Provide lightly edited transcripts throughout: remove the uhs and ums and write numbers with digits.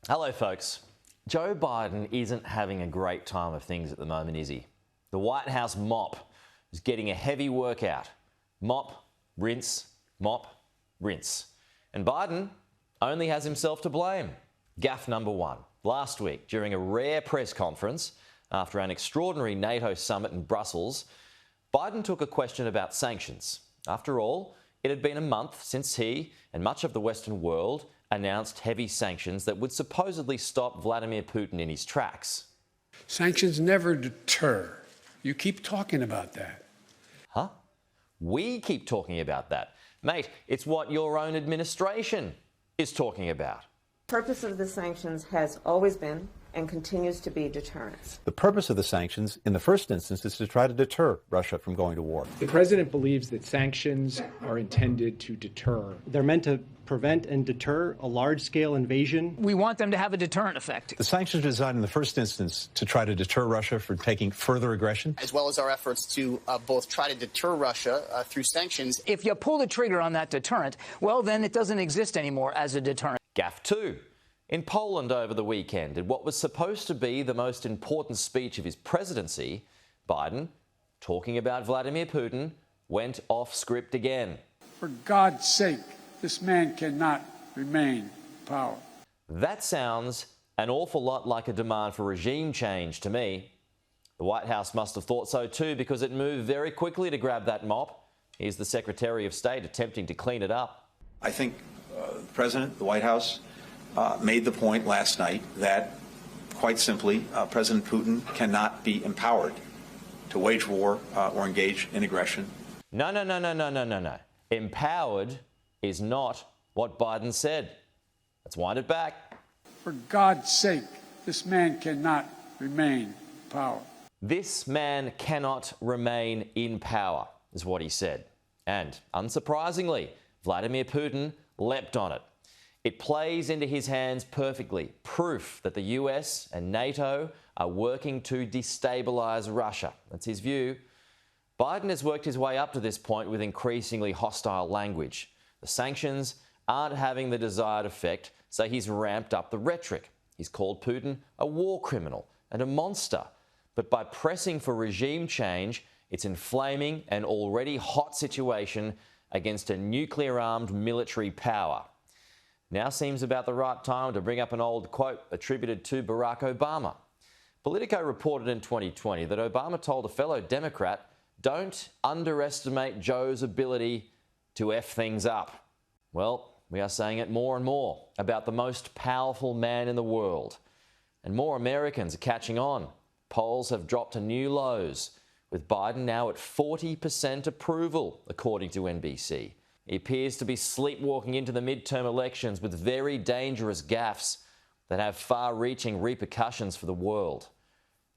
Hello, folks. Joe Biden isn't having a great time of things at the moment, is he? The White House mop is getting a heavy workout. Mop, rinse, and Biden only has himself to blame. Gaffe number one. Last week, during a rare press conference after an extraordinary NATO summit in Brussels, Biden took a question about sanctions. After all, it had been a month since he and much of the Western world announced heavy sanctions that would supposedly stop Vladimir Putin in his tracks. Sanctions never deter. You keep talking about that. Huh? We keep talking about that. Mate, it's what your own administration is talking about. The purpose of the sanctions has always been and continues to be deterrence. The purpose of the sanctions, in the first instance, is to try to deter Russia from going to war. The president believes that sanctions are intended to deter. They're meant to prevent and deter a large-scale invasion. We want them to have a deterrent effect. The sanctions are designed in the first instance to try to deter Russia from taking further aggression. As well as our efforts to both try to deter Russia through sanctions. If you pull the trigger on that deterrent, well, then it doesn't exist anymore as a deterrent. Gaffe 2. In Poland over the weekend, in what was supposed to be the most important speech of his presidency, Biden, talking about Vladimir Putin, went off script again. For God's sake, this man cannot remain in power. That sounds an awful lot like a demand for regime change to me. The White House must have thought so too, because it moved very quickly to grab that mop. Here's the Secretary of State attempting to clean it up. I think the President, the White House, made the point last night that, quite simply, President Putin cannot be empowered to wage war or engage in aggression. No. Empowered is not what Biden said. Let's wind it back. For God's sake, this man cannot remain in power. This man cannot remain in power, is what he said. And, unsurprisingly, Vladimir Putin leapt on it. It plays into his hands perfectly, proof that the US and NATO are working to destabilise Russia. That's his view. Biden has worked his way up to this point with increasingly hostile language. The sanctions aren't having the desired effect, so he's ramped up the rhetoric. He's called Putin a war criminal and a monster. But by pressing for regime change, it's inflaming an already hot situation against a nuclear-armed military power. Now seems about the right time to bring up an old quote attributed to Barack Obama. Politico reported in 2020 that Obama told a fellow Democrat, "Don't underestimate Joe's ability to F things up." Well, we are saying it more and more about the most powerful man in the world. And more Americans are catching on. Polls have dropped to new lows, with Biden now at 40% approval, according to NBC. He appears to be sleepwalking into the midterm elections with very dangerous gaffes that have far-reaching repercussions for the world.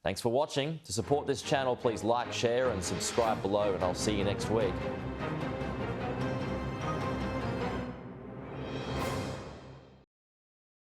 Thanks for watching. To support this channel, please like, share and subscribe below, and I'll see you next week.